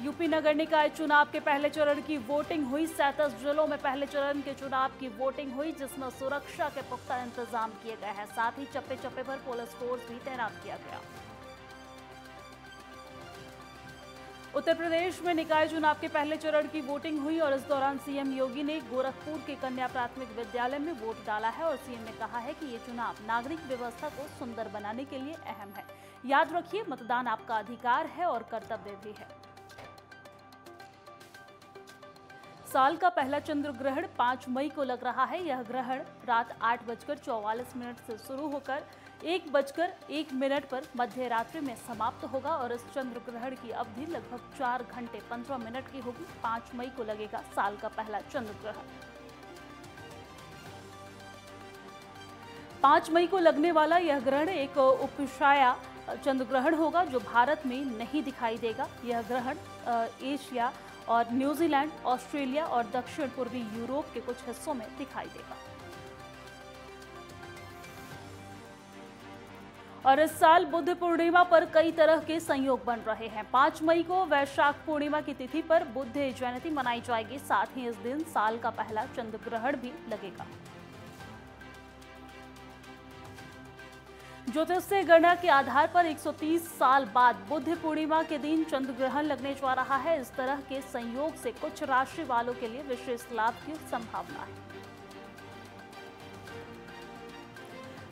UP नगर निकाय चुनाव के पहले चरण की वोटिंग हुई। 37 जिलों में पहले चरण के चुनाव की वोटिंग हुई, जिसमें सुरक्षा के पुख्ता इंतजाम किए गए हैं। साथ ही चप्पे चप्पे पर पुलिस फोर्स भी तैनात किया गया। उत्तर प्रदेश में निकाय चुनाव के पहले चरण की वोटिंग हुई और इस दौरान सीएम योगी ने गोरखपुर के कन्या प्राथमिक विद्यालय में वोट डाला है और सीएम ने कहा है कि ये चुनाव नागरिक व्यवस्था को सुंदर बनाने के लिए अहम है। याद रखिए, मतदान आपका अधिकार है और कर्तव्य भी है। साल का पहला चंद्र ग्रहण 5 मई को लग रहा है। यह ग्रहण रात 8:44 से शुरू होकर 1:01 पर मध्य रात्रि में समाप्त होगा और इस चंद्र ग्रहण की अवधि लगभग 4 घंटे 15 मिनट की होगी। 5 मई को लगेगा साल का पहला चंद्र ग्रहण। 5 मई को लगने वाला यह ग्रहण एक उपछाया चंद्र ग्रहण होगा जो भारत में नहीं दिखाई देगा। यह ग्रहण एशिया और न्यूजीलैंड, ऑस्ट्रेलिया और दक्षिण पूर्वी यूरोप के कुछ हिस्सों में दिखाई देगा। और इस साल बुद्ध पूर्णिमा पर कई तरह के संयोग बन रहे हैं। 5 मई को वैशाख पूर्णिमा की तिथि पर बुद्ध जयंती मनाई जाएगी। साथ ही इस दिन साल का पहला चंद्र ग्रहण भी लगेगा। ज्योतिषीय गणना के आधार पर 130 साल बाद बुद्ध पूर्णिमा के दिन चंद्र ग्रहण लगने जा रहा है। इस तरह के संयोग से कुछ राशि वालों के लिए विशेष लाभ की संभावना है।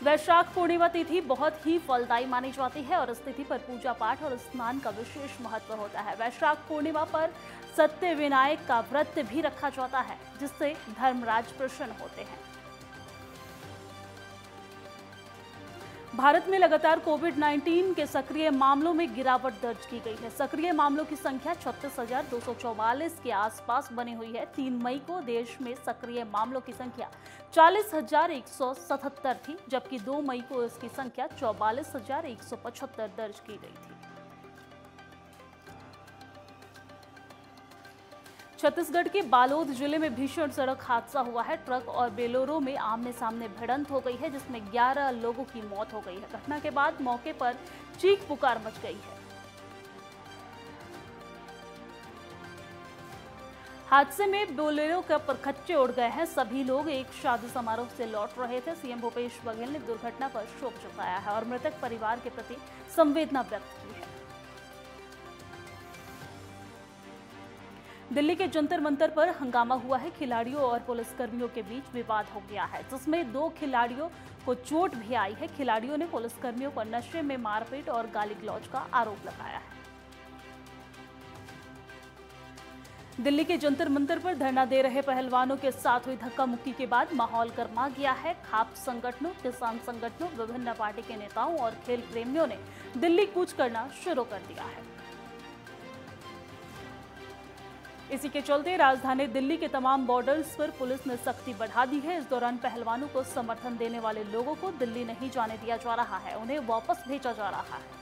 वैशाख पूर्णिमा तिथि बहुत ही फलदायी मानी जाती है और इस तिथि पर पूजा पाठ और स्नान का विशेष महत्व होता है। वैशाख पूर्णिमा पर सत्य विनायक का व्रत भी रखा जाता है, जिससे धर्मराज प्रसन्न होते हैं। भारत में लगातार कोविड-19 के सक्रिय मामलों में गिरावट दर्ज की गई है। सक्रिय मामलों की संख्या 36,244 के आसपास बनी हुई है। 3 मई को देश में सक्रिय मामलों की संख्या 40,177 थी, जबकि 2 मई को इसकी संख्या 44,175 दर्ज की गई थी। छत्तीसगढ़ के बालोद जिले में भीषण सड़क हादसा हुआ है। ट्रक और बोलेरो में आमने सामने भिड़ंत हो गई है, जिसमें 11 लोगों की मौत हो गई है। घटना के बाद मौके पर चीख पुकार मच गई है। हादसे में बोलेरो के परखच्चे उड़ गए हैं। सभी लोग एक शादी समारोह से लौट रहे थे। सीएम भूपेश बघेल ने दुर्घटना पर शोक जताया है और मृतक परिवार के प्रति संवेदना व्यक्त की है। दिल्ली के जंतर मंतर पर हंगामा हुआ है। खिलाड़ियों और पुलिसकर्मियों के बीच विवाद हो गया है, जिसमें 2 खिलाड़ियों को चोट भी आई है। खिलाड़ियों ने पुलिसकर्मियों पर नशे में मारपीट और गाली गलौज का आरोप लगाया है। दिल्ली के जंतर मंतर पर धरना दे रहे पहलवानों के साथ हुई धक्का मुक्की के बाद माहौल गर्मा गया है। खाप संगठनों, किसान संगठनों, विभिन्न पार्टी के नेताओं और खेल प्रेमियों ने दिल्ली कूच करना शुरू कर दिया है। इसी के चलते राजधानी दिल्ली के तमाम बॉर्डर्स पर पुलिस ने सख्ती बढ़ा दी है। इस दौरान पहलवानों को समर्थन देने वाले लोगों को दिल्ली नहीं जाने दिया जा रहा है, उन्हें वापस भेजा जा रहा है।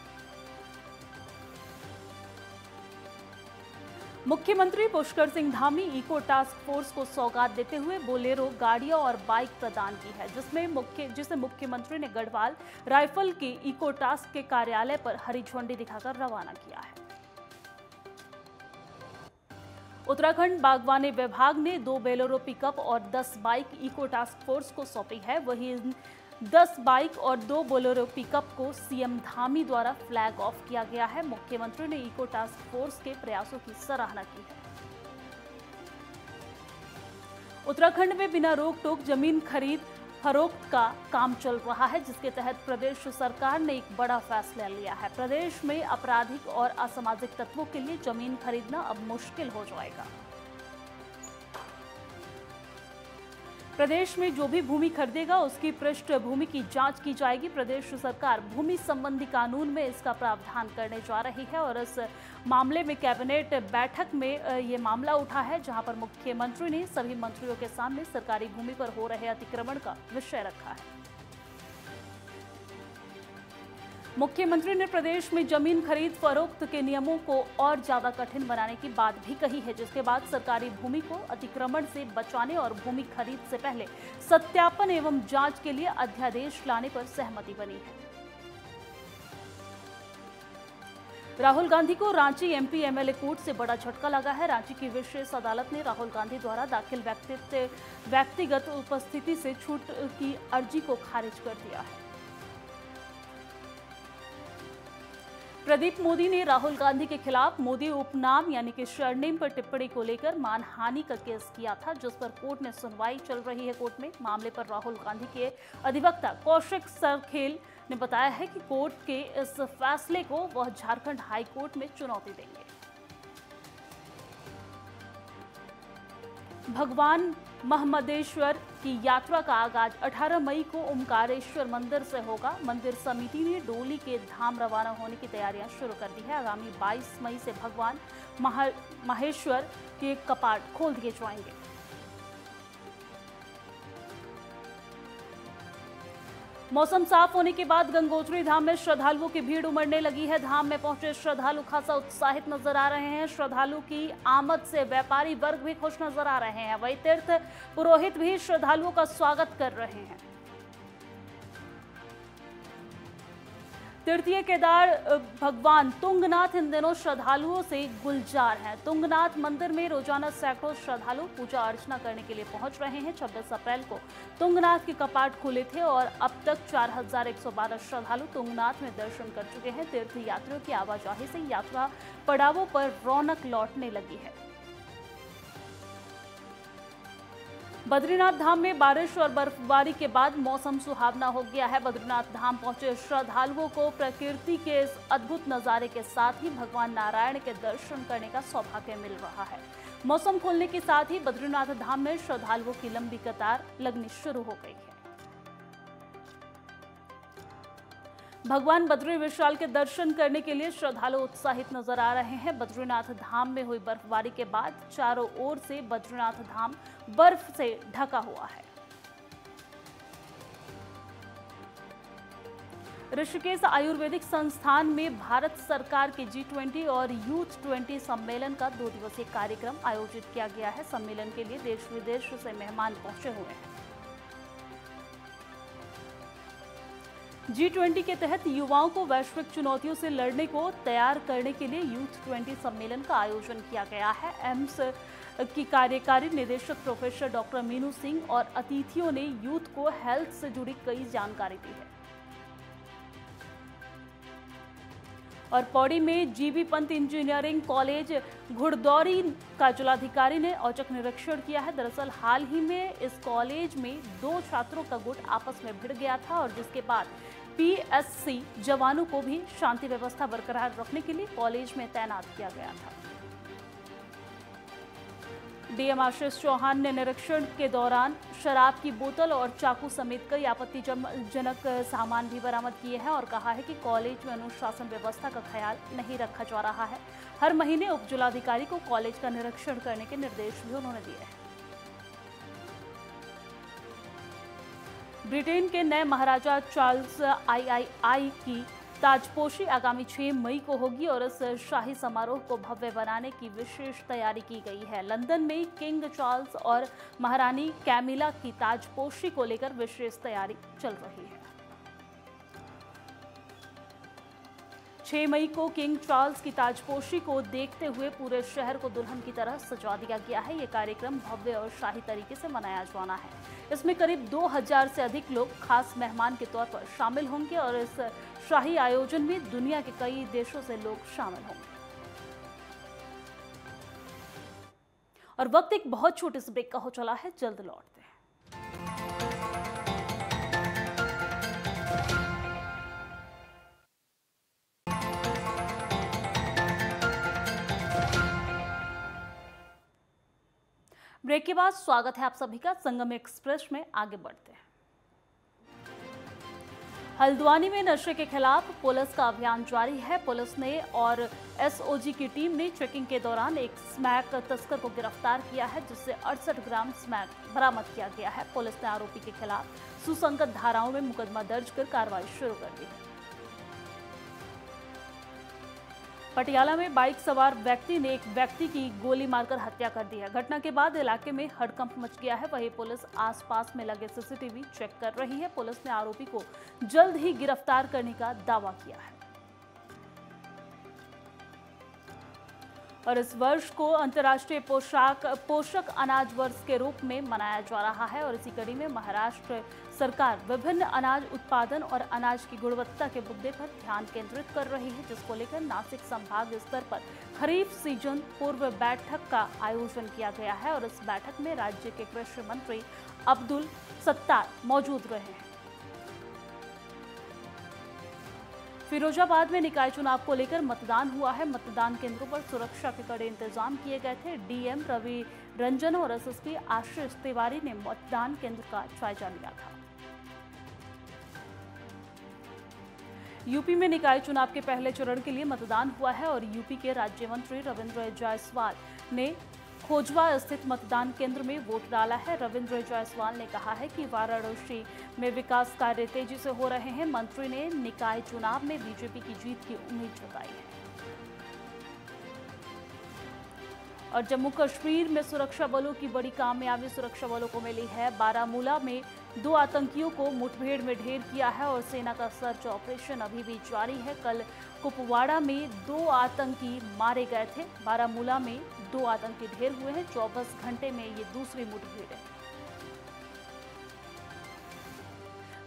मुख्यमंत्री Pushkar Singh Dhami eco task force को सौगात देते हुए बोलेरो गाड़ियां और बाइक प्रदान की है, जिसे मुख्यमंत्री ने गढ़वाल राइफल के इको टास्क के कार्यालय पर हरी झंडी दिखाकर रवाना किया है। उत्तराखंड बागवानी विभाग ने 2 बोलेरो पिकअप और 10 बाइक इको टास्क फोर्स को सौंपी है। वहीं 10 बाइक और 2 बोलेरो पिकअप को सीएम धामी द्वारा फ्लैग ऑफ किया गया है। मुख्यमंत्री ने इको टास्क फोर्स के प्रयासों की सराहना की है। उत्तराखंड में बिना रोक टोक जमीन खरीद फरोख्त का काम चल रहा है, जिसके तहत प्रदेश सरकार ने एक बड़ा फैसला लिया है। प्रदेश में आपराधिक और असामाजिक तत्वों के लिए जमीन खरीदना अब मुश्किल हो जाएगा। प्रदेश में जो भी भूमि खरीदेगा उसकी पृष्ठभूमि की जांच की जाएगी। प्रदेश सरकार भूमि संबंधी कानून में इसका प्रावधान करने जा रही है और इस मामले में कैबिनेट बैठक में ये मामला उठा है, जहां पर मुख्यमंत्री ने सभी मंत्रियों के सामने सरकारी भूमि पर हो रहे अतिक्रमण का विषय रखा है। मुख्यमंत्री ने प्रदेश में जमीन खरीद फरोख्त के नियमों को और ज्यादा कठिन बनाने की बात भी कही है, जिसके बाद सरकारी भूमि को अतिक्रमण से बचाने और भूमि खरीद से पहले सत्यापन एवं जांच के लिए अध्यादेश लाने पर सहमति बनी है। राहुल गांधी को रांची एमपी एमएलए कोर्ट से बड़ा झटका लगा है। रांची की विशेष अदालत ने राहुल गांधी द्वारा दाखिल व्यक्तिगत उपस्थिति से छूट की अर्जी को खारिज कर दिया है। प्रदीप मोदी ने राहुल गांधी के खिलाफ मोदी उपनाम यानी कि सरनेम पर टिप्पणी को लेकर मानहानि का केस किया था, जिस पर कोर्ट में सुनवाई चल रही है। कोर्ट में मामले पर राहुल गांधी के अधिवक्ता कौशिक सरखेल ने बताया है कि कोर्ट के इस फैसले को वह झारखंड हाई कोर्ट में चुनौती देंगे। भगवान महमदेश्वर की यात्रा का आगाज 18 मई को ओमकारेश्वर मंदिर से होगा। मंदिर समिति ने डोली के धाम रवाना होने की तैयारियां शुरू कर दी है। आगामी 22 मई से भगवान माहेश्वर के कपाट खोल दिए जाएंगे। मौसम साफ होने के बाद गंगोत्री धाम में श्रद्धालुओं की भीड़ उमड़ने लगी है। धाम में पहुंचे श्रद्धालु खासा उत्साहित नजर आ रहे हैं। श्रद्धालु की आमद से व्यापारी वर्ग भी खुश नजर आ रहे हैं। वहीं तीर्थ पुरोहित भी श्रद्धालुओं का स्वागत कर रहे हैं। तृतीय केदार भगवान तुंगनाथ इन दिनों श्रद्धालुओं से गुलजार हैं। तुंगनाथ मंदिर में रोजाना सैकड़ों श्रद्धालु पूजा अर्चना करने के लिए पहुंच रहे हैं। 26 अप्रैल को तुंगनाथ के कपाट खुले थे और अब तक 4112 श्रद्धालु तुंगनाथ में दर्शन कर चुके हैं। तीर्थ यात्रियों की आवाजाही से यात्रा पड़ावों पर रौनक लौटने लगी है। बद्रीनाथ धाम में बारिश और बर्फबारी के बाद मौसम सुहावना हो गया है। बद्रीनाथ धाम पहुंचे श्रद्धालुओं को प्रकृति के इस अद्भुत नजारे के साथ ही भगवान नारायण के दर्शन करने का सौभाग्य मिल रहा है। मौसम खुलने के साथ ही बद्रीनाथ धाम में श्रद्धालुओं की लंबी कतार लगनी शुरू हो गई है। भगवान बद्री विशाल के दर्शन करने के लिए श्रद्धालु उत्साहित नजर आ रहे हैं। बद्रीनाथ धाम में हुई बर्फबारी के बाद चारों ओर से बद्रीनाथ धाम बर्फ से ढका हुआ है। ऋषिकेश आयुर्वेदिक संस्थान में भारत सरकार के G20 और यूथ 20 सम्मेलन का 2 दिवसीय कार्यक्रम आयोजित किया गया है। सम्मेलन के लिए देश विदेश से मेहमान पहुंचे हुए हैं। G20 के तहत युवाओं को वैश्विक चुनौतियों से लड़ने को तैयार करने के लिए यूथ 20 सम्मेलन का आयोजन किया गया है। एम्स की कार्यकारी निदेशक प्रोफेसर डॉक्टर मीनू सिंह और अतिथियों ने यूथ को हेल्थ से जुड़ी कई जानकारी दी है। और पौड़ी में जीबी पंत इंजीनियरिंग कॉलेज घुड़दौरी का जिलाधिकारी ने औचक निरीक्षण किया है। दरअसल हाल ही में इस कॉलेज में 2 छात्रों का गुट आपस में भिड़ गया था और जिसके बाद पीएससी जवानों को भी शांति व्यवस्था बरकरार रखने के लिए कॉलेज में तैनात किया गया था। डीएम आशीष चौहान ने निरीक्षण के दौरान शराब की बोतल और चाकू समेत कई आपत्तिजनक सामान भी बरामद किए हैं और कहा है कि कॉलेज में अनुशासन व्यवस्था का ख्याल नहीं रखा जा रहा है। हर महीने उप जिलाधिकारी को कॉलेज का निरीक्षण करने के निर्देश भी उन्होंने दिए हैं। ब्रिटेन के नए महाराजा चार्ल्स आईआईआई की ताजपोशी आगामी 6 मई को होगी और इस शाही समारोह को भव्य बनाने की विशेष तैयारी की गई है। लंदन में किंग चार्ल्स और महारानी कैमिला की ताजपोशी को लेकर विशेष तैयारी चल रही है। 6 मई को किंग चार्ल्स की ताजपोशी को देखते हुए पूरे शहर को दुल्हन की तरह सजा दिया गया है। ये कार्यक्रम भव्य और शाही तरीके से मनाया जाना है। इसमें करीब 2000 से अधिक लोग खास मेहमान के तौर पर शामिल होंगे और इस शाही आयोजन में दुनिया के कई देशों से लोग शामिल होंगे। और वक्त एक बहुत छोटे से ब्रेक का हो चला है, जल्द लौटते हैं। ब्रेक के बाद स्वागत है आप सभी का संगम एक्सप्रेस में। आगे बढ़ते हैं। हल्द्वानी में नशे के खिलाफ पुलिस का अभियान जारी है। पुलिस ने और एसओजी की टीम ने चेकिंग के दौरान एक स्मैक तस्कर को गिरफ्तार किया है, जिससे 68 ग्राम स्मैक बरामद किया गया है। पुलिस ने आरोपी के खिलाफ सुसंगत धाराओं में मुकदमा दर्ज कर कार्रवाई शुरू कर दी है। पटियाला में बाइक सवार व्यक्ति ने एक व्यक्ति की गोली मारकर हत्या कर दी है। घटना के बाद इलाके में हड़कंप मच गया है। वहीं पुलिस आसपास में लगे सीसीटीवी चेक कर रही है। पुलिस ने आरोपी को जल्द ही गिरफ्तार करने का दावा किया है। और इस वर्ष को अंतर्राष्ट्रीय पोषक अनाज वर्ष के रूप में मनाया जा रहा है। और इसी कड़ी में महाराष्ट्र सरकार विभिन्न अनाज उत्पादन और अनाज की गुणवत्ता के मुद्दे पर ध्यान केंद्रित कर रही है, जिसको लेकर नासिक संभाग स्तर पर खरीफ सीजन पूर्व बैठक का आयोजन किया गया है। और इस बैठक में राज्य के कृषि मंत्री अब्दुल सत्तार मौजूद रहे हैं। फिरोजाबाद में निकाय चुनाव को लेकर मतदान हुआ है। मतदान केंद्रों पर सुरक्षा के कड़े इंतजाम किए गए थे। डीएम रवि रंजन और एसएसपी आशीष तिवारी ने मतदान केंद्र का जायजा लिया था। यूपी में निकाय चुनाव के पहले चरण के लिए मतदान हुआ है और यूपी के राज्य मंत्री रविंद्र जायसवाल ने खोजवा स्थित मतदान केंद्र में वोट डाला है। रविंद्र जायसवाल ने कहा है कि वाराणसी में विकास कार्य तेजी से हो रहे हैं। मंत्री ने निकाय चुनाव में बीजेपी की जीत की उम्मीद जताई है। और जम्मू कश्मीर में सुरक्षा बलों की बड़ी कामयाबी सुरक्षा बलों को मिली है। बारामूला में 2 आतंकियों को मुठभेड़ में ढेर किया है और सेना का सर्च ऑपरेशन अभी भी जारी है। कल कुपवाड़ा में 2 आतंकी मारे गए थे। बारामूला में 2 आतंकी ढेर हुए हैं। 24 घंटे में ये दूसरी मुठभेड़ है।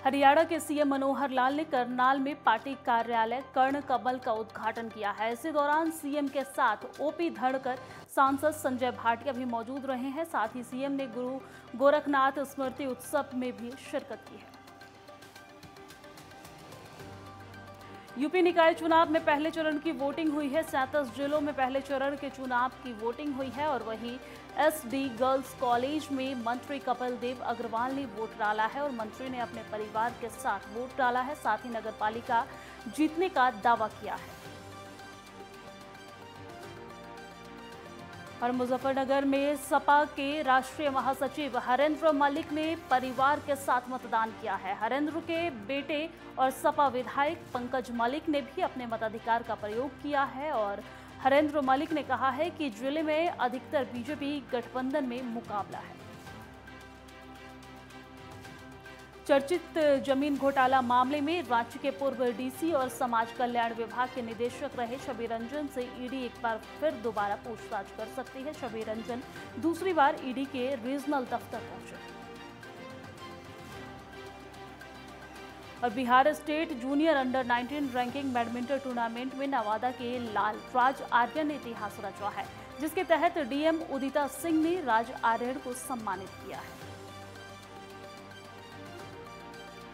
हरियाणा के सीएम मनोहर लाल ने करनाल में पार्टी कार्यालय कर्ण कमल का उद्घाटन किया है। इसी दौरान सीएम के साथ ओपी धनखड़, सांसद संजय भाटिया भी मौजूद रहे हैं। साथ ही सीएम ने गुरु गोरखनाथ स्मृति उत्सव में भी शिरकत की है। यूपी निकाय चुनाव में पहले चरण की वोटिंग हुई है। 37 जिलों में पहले चरण के चुनाव की वोटिंग हुई है और वहीं एसडी गर्ल्स कॉलेज में मंत्री कपिल देव अग्रवाल ने वोट डाला है और मंत्री ने अपने परिवार के साथ वोट डाला है। साथ ही नगरपालिका जीतने का दावा किया है। और मुजफ्फरनगर में सपा के राष्ट्रीय महासचिव हरेंद्र मलिक ने परिवार के साथ मतदान किया है। हरेंद्र के बेटे और सपा विधायक पंकज मलिक ने भी अपने मताधिकार का प्रयोग किया है। और हरेंद्र मलिक ने कहा है कि जिले में अधिकतर बीजेपी गठबंधन में मुकाबला है। चर्चित जमीन घोटाला मामले में रांची के पूर्व डीसी और समाज कल्याण विभाग के निदेशक रहे छवि रंजन से ईडी एक बार फिर दोबारा पूछताछ कर सकती है। छवि रंजन दूसरी बार ईडी के रीजनल दफ्तर पहुंचे। और Bihar state junior under 19 ranking badminton tournament में नवादा के लाल राज आर्यन ने इतिहास रचा है, जिसके तहत डीएम उदिता सिंह ने राज आर्यन को सम्मानित किया है।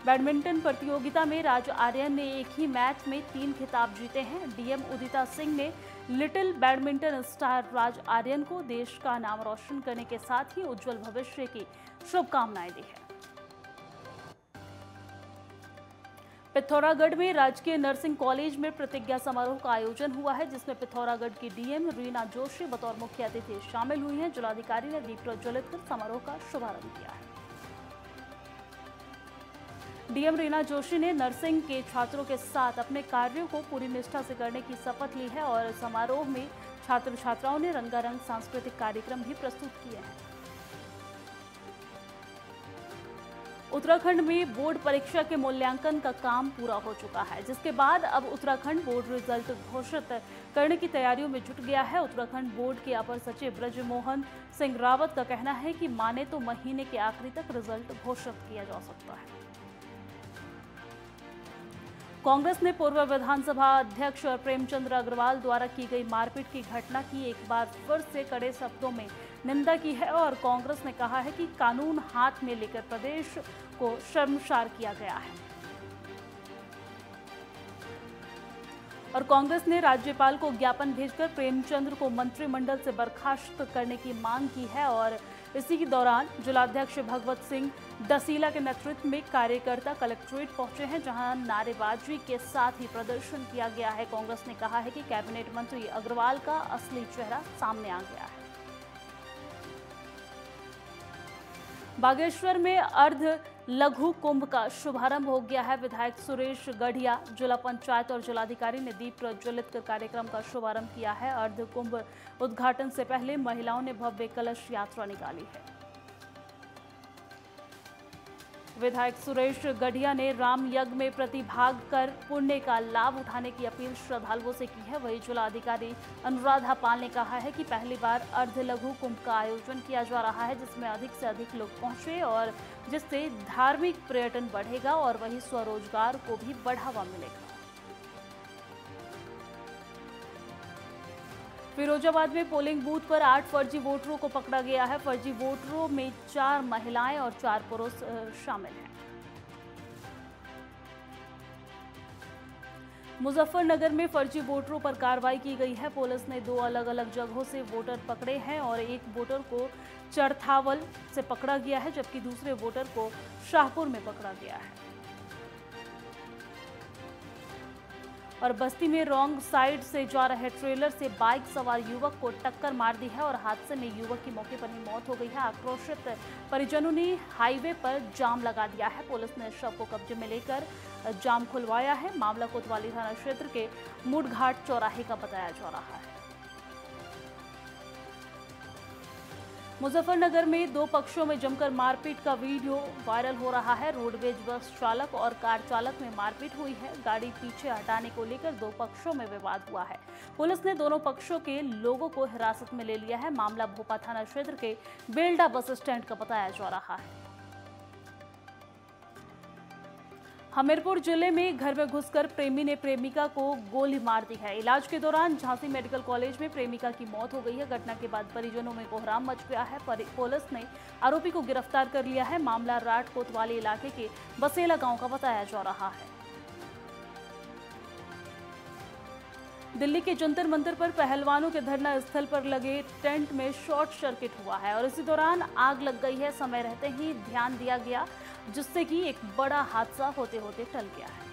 बैडमिंटन प्रतियोगिता में राज आर्यन ने एक ही मैच में 3 खिताब जीते हैं। डीएम उदिता सिंह ने लिटिल बैडमिंटन स्टार राज आर्यन को देश का नाम रोशन करने के साथ ही उज्जवल भविष्य की शुभकामनाएं दी है। पिथौरागढ़ में राजकीय नर्सिंग कॉलेज में प्रतिज्ञा समारोह का आयोजन हुआ है, जिसमें पिथौरागढ़ की डीएम रीना जोशी बतौर मुख्य अतिथि शामिल हुई हैं। जिलाधिकारी ने दीप प्रज्वलित कर समारोह का शुभारंभ किया है। डीएम रीना जोशी ने नर्सिंग के छात्रों के साथ अपने कार्यों को पूरी निष्ठा से करने की शपथ ली है और समारोह में छात्र छात्राओं ने रंगारंग सांस्कृतिक कार्यक्रम भी प्रस्तुत किए हैं। उत्तराखंड में बोर्ड परीक्षा के मूल्यांकन का काम पूरा हो चुका है, जिसके बाद अब उत्तराखंड बोर्ड रिजल्ट घोषित करने की तैयारियों में जुट गया है। उत्तराखंड बोर्ड के अपर सचिव ब्रजमोहन सिंह रावत का कहना है कि माने तो महीने के आखिरी तक रिजल्ट घोषित किया जा सकता है। कांग्रेस ने पूर्व विधानसभा अध्यक्ष प्रेमचंद अग्रवाल द्वारा की गई मारपीट की घटना की एक बार फिर से कड़े शब्दों में निंदा की है और कांग्रेस ने कहा है कि कानून हाथ में लेकर प्रदेश को शर्मसार किया गया है। और कांग्रेस ने राज्यपाल को ज्ञापन भेजकर प्रेमचंद को मंत्रिमंडल से बर्खास्त करने की मांग की है। और इसी के दौरान जिलाध्यक्ष भगवत सिंह दसीला के नेतृत्व में कार्यकर्ता कलेक्ट्रेट पहुंचे हैं, जहां नारेबाजी के साथ ही प्रदर्शन किया गया है। कांग्रेस ने कहा है कि कैबिनेट मंत्री अग्रवाल का असली चेहरा सामने आ गया है। बागेश्वर में अर्ध लघु कुंभ का शुभारंभ हो गया है। विधायक सुरेश गढ़िया, जिला पंचायत और जिलाधिकारी ने दीप प्रज्वलित कर कार्यक्रम का शुभारंभ किया है। अर्ध कुंभ उद्घाटन से पहले महिलाओं ने भव्य कलश यात्रा निकाली है। विधायक सुरेश गढ़िया ने राम यज्ञ में प्रतिभाग कर पुण्य का लाभ उठाने की अपील श्रद्धालुओं से की है। वहीं जिलाधिकारी अनुराधा पाल ने कहा है कि पहली बार अर्ध लघु कुंभ का आयोजन किया जा रहा है, जिसमें अधिक से अधिक लोग पहुंचे और जिससे धार्मिक पर्यटन बढ़ेगा और वहीं स्वरोजगार को भी बढ़ावा मिलेगा। फिरोजाबाद में पोलिंग बूथ पर 8 फर्जी वोटरों को पकड़ा गया है। फर्जी वोटरों में 4 महिलाएं और 4 पुरुष शामिल हैं। मुजफ्फरनगर में फर्जी वोटरों पर कार्रवाई की गई है। पुलिस ने 2 अलग अलग जगहों से वोटर पकड़े हैं और एक वोटर को चरथावल से पकड़ा गया है, जबकि दूसरे वोटर को शाहपुर में पकड़ा गया है। और बस्ती में रॉन्ग साइड से जा रहे ट्रेलर से बाइक सवार युवक को टक्कर मार दी है और हादसे में युवक की मौके पर ही मौत हो गई है। आक्रोशित परिजनों ने हाईवे पर जाम लगा दिया है। पुलिस ने शव को कब्जे में लेकर जाम खुलवाया है। मामला कोतवाली थाना क्षेत्र के मुडघाट चौराहे का बताया जा रहा है। मुजफ्फरनगर में 2 पक्षों में जमकर मारपीट का वीडियो वायरल हो रहा है। रोडवेज बस चालक और कार चालक में मारपीट हुई है। गाड़ी पीछे हटाने को लेकर 2 पक्षों में विवाद हुआ है। पुलिस ने दोनों पक्षों के लोगों को हिरासत में ले लिया है। मामला भोपा थाना क्षेत्र के बेलडा बस स्टैंड का बताया जा रहा है। हमीरपुर जिले में घर में घुसकर प्रेमी ने प्रेमिका को गोली मार दी है। इलाज के दौरान झांसी मेडिकल कॉलेज में प्रेमिका की मौत हो गई है। घटना के बाद परिजनों में कोहराम मच गया है। पुलिस ने आरोपी को गिरफ्तार कर लिया है। मामला राट कोतवाली इलाके के बसेला गांव का बताया जा रहा है। दिल्ली के जंतर मंतर पर पहलवानों के धरना स्थल पर लगे टेंट में शॉर्ट सर्किट हुआ है और इसी दौरान आग लग गई है। समय रहते ही ध्यान दिया गया, जिससे कि एक बड़ा हादसा होते होते टल गया है।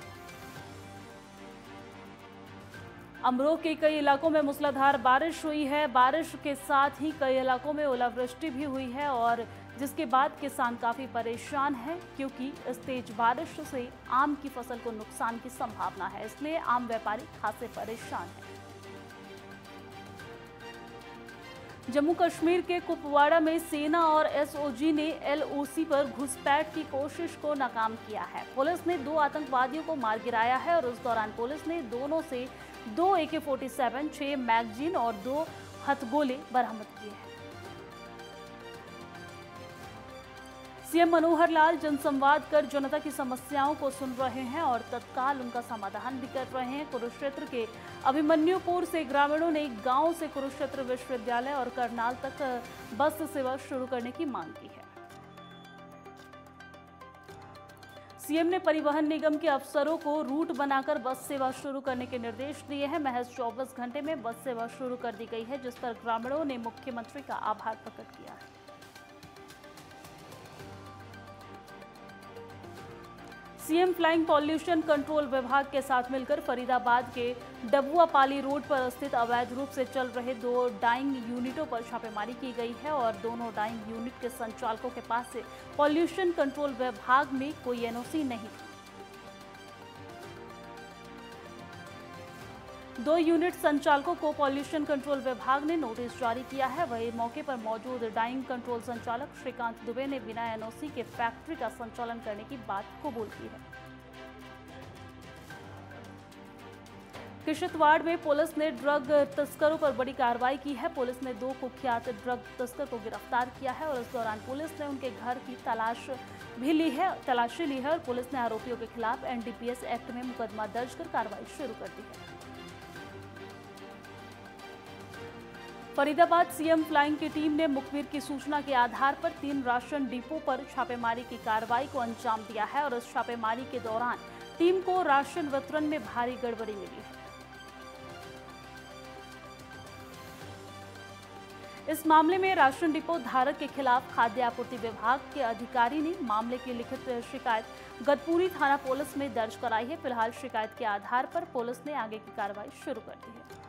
अमरोह के कई इलाकों में मूसलाधार बारिश हुई है। बारिश के साथ ही कई इलाकों में ओलावृष्टि भी हुई है और जिसके बाद किसान काफी परेशान हैं, क्योंकि इस तेज बारिश से आम की फसल को नुकसान की संभावना है। इसलिए आम व्यापारी खासे परेशान हैं। जम्मू कश्मीर के कुपवाड़ा में सेना और एसओजी ने एलओसी पर घुसपैठ की कोशिश को नाकाम किया है। पुलिस ने 2 आतंकवादियों को मार गिराया है और उस दौरान पुलिस ने दोनों से 2 AK-47, 6 मैगजीन और 2 हथगोले बरामद किए हैं। सीएम मनोहर लाल जनसंवाद कर जनता की समस्याओं को सुन रहे हैं और तत्काल उनका समाधान भी कर रहे हैं। कुरुक्षेत्र के अभिमन्युपुर से ग्रामीणों ने गांव से कुरुक्षेत्र विश्वविद्यालय और करनाल तक बस सेवा शुरू करने की मांग की है। सीएम ने परिवहन निगम के अफसरों को रूट बनाकर बस सेवा शुरू करने के निर्देश दिए हैं। महज 24 घंटे में बस सेवा शुरू कर दी गई है, जिस पर ग्रामीणों ने मुख्यमंत्री का आभार प्रकट किया है। सीएम फ्लाइंग पॉल्यूशन कंट्रोल विभाग के साथ मिलकर फरीदाबाद के डबुआपाली रोड पर स्थित अवैध रूप से चल रहे 2 डाइंग यूनिटों पर छापेमारी की गई है और दोनों डाइंग यूनिट के संचालकों के पास से पॉल्यूशन कंट्रोल विभाग में कोई एनओसी नहीं थी। 2 यूनिट संचालकों को पॉल्यूशन कंट्रोल विभाग ने नोटिस जारी किया है। वहीं मौके पर मौजूद डाइंग कंट्रोल संचालक श्रीकांत दुबे ने बिना एनओसी के फैक्ट्री का संचालन करने की बात कबूल की है। किश्तवाड़ में पुलिस ने ड्रग तस्करों पर बड़ी कार्रवाई की है। पुलिस ने 2 कुख्यात ड्रग तस्कर को गिरफ्तार किया है और इस दौरान पुलिस ने उनके घर की तलाशी ली है और पुलिस ने आरोपियों के खिलाफ एनडीपीएस एक्ट में मुकदमा दर्ज कर कार्रवाई शुरू कर दी है। फरीदाबाद सीएम फ्लाइंग की टीम ने मुखबिर की सूचना के आधार पर 3 राशन डिपो पर छापेमारी की कार्रवाई को अंजाम दिया है और इस छापेमारी के दौरान टीम को राशन वितरण में भारी गड़बड़ी मिली है। इस मामले में राशन डिपो धारक के खिलाफ खाद्य आपूर्ति विभाग के अधिकारी ने मामले की लिखित शिकायत गतपुरी थाना पुलिस में दर्ज कराई है। फिलहाल शिकायत के आधार पर पुलिस ने आगे की कार्रवाई शुरू कर दी है।